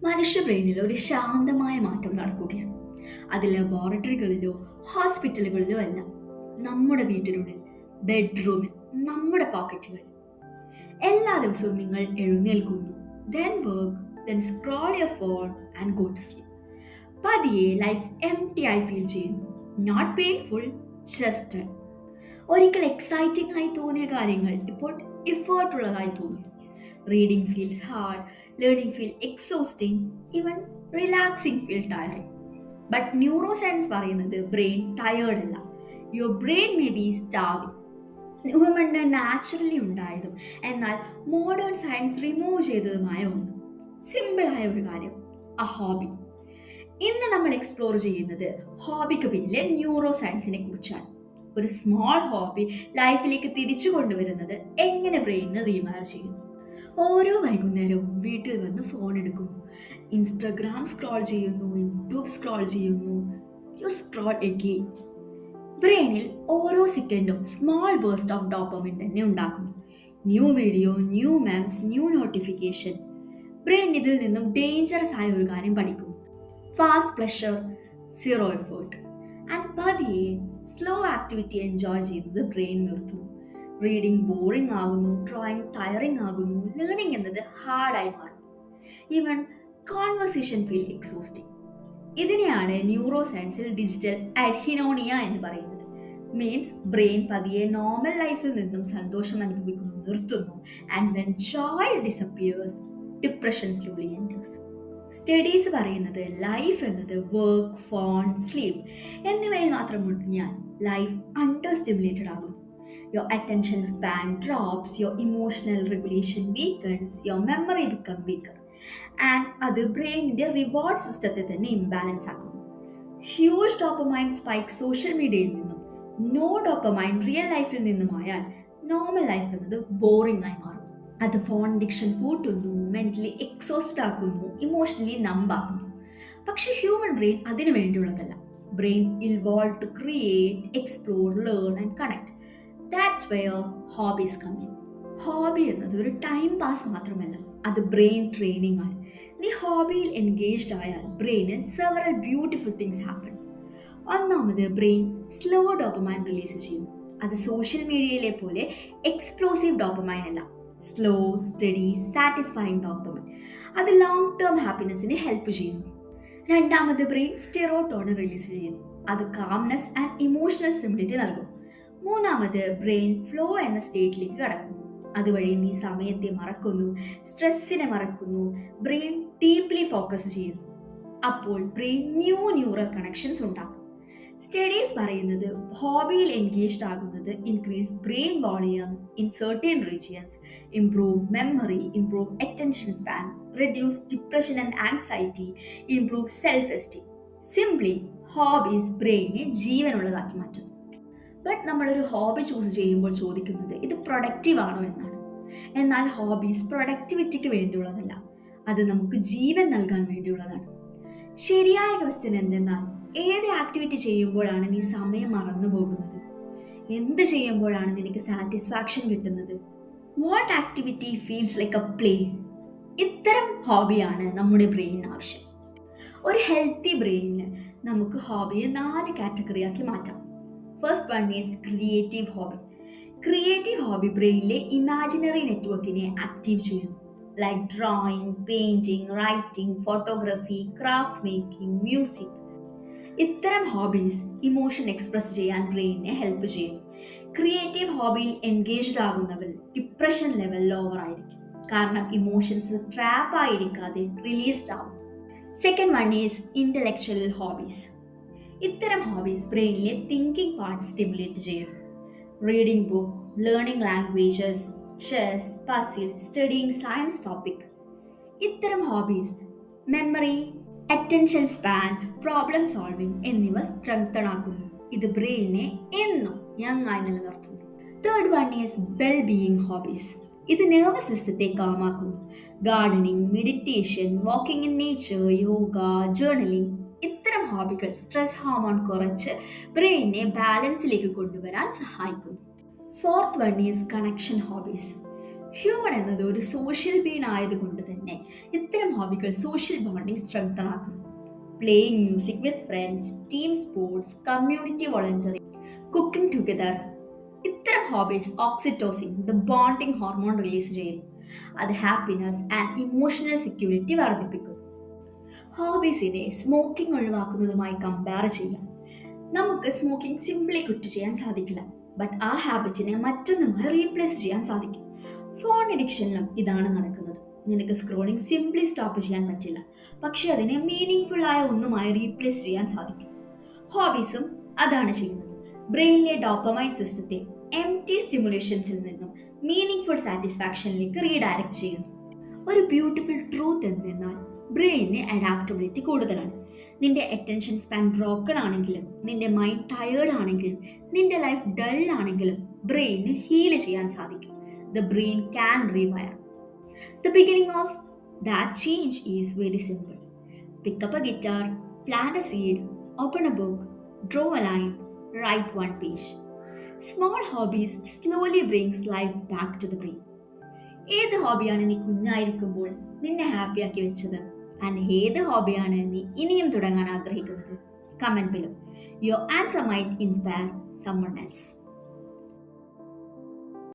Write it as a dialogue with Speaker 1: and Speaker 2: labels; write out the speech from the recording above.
Speaker 1: മനുഷ്യ ബ്രെയിനിൽ ഒരു ശാന്തമായ മാറ്റം നടക്കുകയാണ്. അത് ലബോറട്ടറികളിലോ ഹോസ്പിറ്റലുകളിലോ അല്ല, നമ്മുടെ വീട്ടിനുള്ളിൽ, ബെഡ്റൂമിൽ, നമ്മുടെ പോക്കറ്റുകളിൽ. എല്ലാ ദിവസവും നിങ്ങൾ എഴുന്നേൽക്കുന്നു, then work, then scroll your phone and go to sleep. പതിയെ ലൈഫ് എം ടി ആയി ഫീൽ ചെയ്യുന്നു. Not painful, just done. ഒരിക്കൽ എക്സൈറ്റിംഗ് ആയി തോന്നിയ കാര്യങ്ങൾ ഇപ്പോൾ എഫേർട്ട് ഉള്ളതായി തോന്നുന്നു. Reading feels hard, learning feel exhausting, even relaxing feel tiring. But neuroscience പറയുന്നത് ബ്രെയിൻ ടയേർഡ് അല്ല, your brain may be starving. Human naturally ഉണ്ടായതും എന്നാൽ മോഡേൺ സയൻസ് റിമൂവ് ചെയ്തതുമായ ഒന്ന്, സിമ്പിളായ ഒരു കാര്യം, ആ ഹോബി. ഇന്ന് നമ്മൾ എക്സ്പ്ലോർ ചെയ്യുന്നത് ഹോബിക്ക് പിന്നിലെ ന്യൂറോ സയൻസിനെ കുറിച്ചാണ്. ഒരു സ്മോൾ ഹോബി ലൈഫിലേക്ക് തിരിച്ചു കൊണ്ടുവരുന്നത് എങ്ങനെ ബ്രെയിനിനെ റീവയർ ചെയ്യുന്നു. ഓരോ വൈകുന്നേരവും വീട്ടിൽ വന്ന് ഫോൺ എടുക്കുന്നു, ഇൻസ്റ്റഗ്രാം സ്ക്രോൾ ചെയ്യുന്നു, യൂട്യൂബ് സ്ക്രോൾ ചെയ്യുന്നു, യു സ്ക്രോൾ എഗെയിൻ. ബ്രെയിനിൽ ഓരോ സെക്കൻഡും സ്മോൾ ബേസ്റ്റ് ഓഫ് ഡോപ്പമിൻ തന്നെ ഉണ്ടാക്കുന്നു. New video, new MIMS, new notification. Brain ഇതിൽ നിന്നും ഡേഞ്ചറസ് ആയ ഒരു കാര്യം പഠിക്കുന്നു. Fast pleasure, zero effort. And പതിയെ സ്ലോ ആക്ടിവിറ്റി എൻജോയ് ചെയ്യുന്നത് ബ്രെയിൻ നിർത്തുന്നു. റീഡിംഗ് ബോറിംഗ് ആകുന്നു, ഡ്രോയിങ് ടയറിംഗ് ആകുന്നു, ലേണിംഗ് എന്നത് ഹാർഡായി മാറും. Even conversation feel exhausting. ഇതിനെയാണ് ന്യൂറോ സയൻസിൽ ഡിജിറ്റൽ അഡ്ഹിനോണിയ എന്ന് പറയുന്നത്. മീൻസ് ബ്രെയിൻ പതിയെ നോർമൽ ലൈഫിൽ നിന്നും സന്തോഷം അനുഭവിക്കുന്നു, നിർത്തുന്നു. And when Joy disappears, depression slowly enters. Studies പറയുന്നത് ലൈഫ് എന്നത് വർക്ക്, ഫോൺ, സ്ലീപ്പ് എന്നിവയിൽ മാത്രം മുഴുകിയാൽ ലൈഫ് അണ്ടർ സ്റ്റിമുലേറ്റഡ് ആകും. Your attention span drops, your emotional regulation weakens, your memory become weaker. And അത് ബ്രെയിനിന്റെ റിവാർഡ് സിസ്റ്റത്തെ തന്നെ ഇംബാലൻസ് ആക്കുന്നു. ഹ്യൂജ് ഡോപ്പമൈൻ സ്പൈക്ക് സോഷ്യൽ മീഡിയയിൽ നിന്നും നോ ഡോപ്പമൈൻ റിയൽ ലൈഫിൽ നിന്നുമായാൽ നോർമൽ ലൈഫ് എന്നത് ബോറിംഗ് ആയി മാറും. അത് ഫോൺ അഡിക്ഷൻ കൂട്ടുന്നു, മെന്റലി എക്സോസ്റ്റഡ് ആക്കുന്നു, ഇമോഷണലി നമ്പാക്കുന്നു. പക്ഷെ ഹ്യൂമൻ ബ്രെയിൻ അതിനു വേണ്ടിയുള്ളതല്ല. Brain involve to create, explore, learn and connect. That's where hobbies come in. Hobby എന്നത് ഒരു ടൈം പാസ് മാത്രമല്ല, അത് ബ്രെയിൻ ട്രെയിനിങ് ആണ്. നീ ഹോബിയിൽ എൻഗേജ്ഡ് ആയാൽ ബ്രെയിന് സെവറൽ ബ്യൂട്ടിഫുൾ തിങ്സ് ഹാപ്പൻസ്. ഒന്നാമത് ബ്രെയിൻ സ്ലോ ഡോപ്പമൈൻ റിലീസ് ചെയ്യും. അത് സോഷ്യൽ മീഡിയയിലെ പോലെ എക്സ്പ്ലോസീവ് ഡോപ്പമൈൻ അല്ല, സ്ലോ, സ്റ്റഡി, സാറ്റിസ്ഫൈങ് ഡോപ്പമൈൻ. അത് ലോങ് ടേം ഹാപ്പിനെസ്സിനെ ഹെൽപ്പ് ചെയ്യുന്നു. രണ്ടാമത് ബ്രെയിൻ സ്റ്റിറോട്ടോണിൻ റിലീസ് ചെയ്യുന്നു. അത് കാംനെസ് ആൻഡ് ഇമോഷണൽ സ്റ്റെബിലിറ്റി നൽകും. മൂന്നാമത് ബ്രെയിൻ ഫ്ലോ എന്ന സ്റ്റേറ്റിലേക്ക് കടക്കുന്നു. അതുവഴി നീ സമയത്തെ മറക്കുന്നു, സ്ട്രെസ്സിനെ മറക്കുന്നു, ബ്രെയിൻ ഡീപ്ലി ഫോക്കസ് ചെയ്യുന്നു. അപ്പോൾ ബ്രെയിൻ ന്യൂറൽ കണക്ഷൻസ് ഉണ്ടാക്കും. സ്റ്റഡീസ് പറയുന്നത് ഹോബിയിൽ എൻഗേജ്ഡ് ആകുന്നത് increase brain volume in certain regions, improve memory, improve attention span, reduce depression and anxiety, improve self esteem. Simply hobbies ബ്രെയിനെ ജീവനുള്ളതാക്കി മാറ്റും. ബട്ട് നമ്മളൊരു ഹോബി ചൂസ് ചെയ്യുമ്പോൾ ചോദിക്കുന്നത് ഇത് പ്രൊഡക്റ്റീവ് ആണോ എന്നാണ്. എന്നാൽ ഹോബീസ് പ്രൊഡക്ടിവിറ്റിക്ക് വേണ്ടിയുള്ളതല്ല, അത് നമുക്ക് ജീവൻ നൽകാൻ വേണ്ടിയുള്ളതാണ്. ശരിയായ ക്വസ്റ്റ്യൻ എന്തെന്നാൽ, ഏത് ആക്ടിവിറ്റി ചെയ്യുമ്പോഴാണ് നീ സമയം മറന്നു പോകുന്നത്? എന്ത് ചെയ്യുമ്പോഴാണ് നിനക്ക് സാറ്റിസ്ഫാക്ഷൻ കിട്ടുന്നത്? What activity feels like A play? ഇത്തരം ഹോബിയാണ് നമ്മുടെ ബ്രെയിനിന് ആവശ്യം. ഒരു ഹെൽത്തി ബ്രെയിനിന് നമുക്ക് ഹോബിയെ 4 കാറ്റഗറിയാക്കി മാറ്റാം. First one is creative hobby. Creative hobby ബ്രെയിനിലെ ഇമാജിനറി നെറ്റ്വർക്കിനെ ആക്റ്റീവ് ചെയ്യുന്നു. Like drawing, painting, writing, photography, craft making, music. ഇത്തരം ഹോബീസ് ഇമോഷൻ എക്സ്പ്രസ് ചെയ്യാൻ ബ്രെയിനിനെ ഹെൽപ്പ് ചെയ്യും. ക്രിയേറ്റീവ് ഹോബിയിൽ എൻഗേജ്ഡ് ആകുന്നവർ ഡിപ്രഷൻ ലെവൽ ലോവർ ആയിരിക്കും, കാരണം ഇമോഷൻസ് ട്രാപ്പ് ആയിരിക്കാതെ റിലീസ്ഡ് ആവും. Second one is intellectual hobbies. ഇത്തരം ഹോബീസ് ബ്രെയിനിലെ തിങ്കിങ് പാർട്ട് സ്റ്റിമുലേറ്റ് ചെയ്യും. Reading book, learning languages, chess, puzzle, studying science topic. ഇത്തരം hobbies memory, attention span, problem solving എന്നിവ സ്ട്രെങ്തൺ ആക്കുന്നു. ഇത് ബ്രെയിനെ എന്നും യങ് ആയി നിലനിർത്തുന്നു. Third one is well being hobbies. ഇത് നെർവസ് സിസ്റ്റത്തെ കാമാക്കുന്നു. Gardening, meditation, walking in nature, yoga, journaling. ഇത്തരം ഹോബികൾ സ്ട്രെസ് ഹോർമോൺ കുറച്ച് ബ്രെയിനിനെ ബാലൻസിലേക്ക് കൊണ്ടുവരാൻ സഹായിക്കുന്നു. Fourth one is connection hobbies. Human എന്നത് ഒരു സോഷ്യൽ ബീൻ ആയതുകൊണ്ട് തന്നെ ഇത്തരം ഹോബികൾ സോഷ്യൽ ബോണ്ടിങ് സ്ട്രെങ്തൻ ആക്കുന്നു. Playing music with friends, team sports, community volunteering, cooking together, ഇത്തരം hobbies oxytocin the bonding hormone release ചെയ്യുന്നു. അത് ഹാപ്പിനെസ് ആൻഡ് ഇമോഷണൽ സെക്യൂരിറ്റി വർദ്ധിപ്പിക്കുന്നു. ഹോബീസിനെ സ്മോക്കിംഗ് ഒഴിവാക്കുന്നതുമായി കമ്പയർ ചെയ്യാം. നമുക്ക് സ്മോക്കിംഗ് സിംപ്ലി ക്വിറ്റ് ചെയ്യാൻ സാധിക്കില്ല, ബട്ട് ആ ഹാബിറ്റിനെ മറ്റൊന്നുമായി റീപ്ലേസ് ചെയ്യാൻ സാധിക്കും. ഫോൺ അഡിക്ഷനിലും ഇതാണ് നടക്കുന്നത്. നിനക്ക് സ്ക്രോളിംഗ് സിംപ്ലി സ്റ്റോപ്പ് ചെയ്യാൻ പറ്റില്ല, പക്ഷെ അതിനെ മീനിങ് ഫുൾ ആയ ഒന്നുമായി റീപ്ലേസ് ചെയ്യാൻ സാധിക്കും. ഹോബീസും അതാണ് ചെയ്യുന്നത്. ബ്രെയിനിലെ ഡോപ്പമൈൻ സിസ്റ്റത്തെ എം ടി സ്റ്റിമുലേഷൻസിൽ നിന്നും മീനിങ് ഫുൾ സാറ്റിസ്ഫാക്ഷനിലേക്ക് റീഡയറക്റ്റ് ചെയ്യുന്നു. ഒരു ബ്യൂട്ടിഫുൾ ട്രൂത്ത് എന്തെന്നാൽ ബ്രെയിനിന് അഡാപ്റ്റബിലിറ്റി കൂടുതലാണ്. നിന്റെ അറ്റൻഷൻ സ്പാൻ ബ്രോക്കൺ ആണെങ്കിലും, നിന്റെ മൈൻഡ് ടയേർഡ് ആണെങ്കിലും, നിന്റെ ലൈഫ് ഡൾ ആണെങ്കിലും ബ്രെയിനിന് ഹീൽ ചെയ്യാൻ സാധിക്കും. The brain can rewire. The beginning of that change is very simple. Pick up A guitar, plant A seed, open A book, draw A line, write one page. Small hobbies slowly brings life back to the brain. ഏത് ഹോബിയാണ് നീ കുഞ്ഞായിരിക്കുമ്പോൾ നിന്നെ ഹാപ്പിയാക്കി വെച്ചത്? And ഏത് ഹോബിയാണ് നീ ഇനിയും തുടങ്ങാൻ ആഗ്രഹിക്കുന്നത്? Comment below. Your answer might inspire someone else.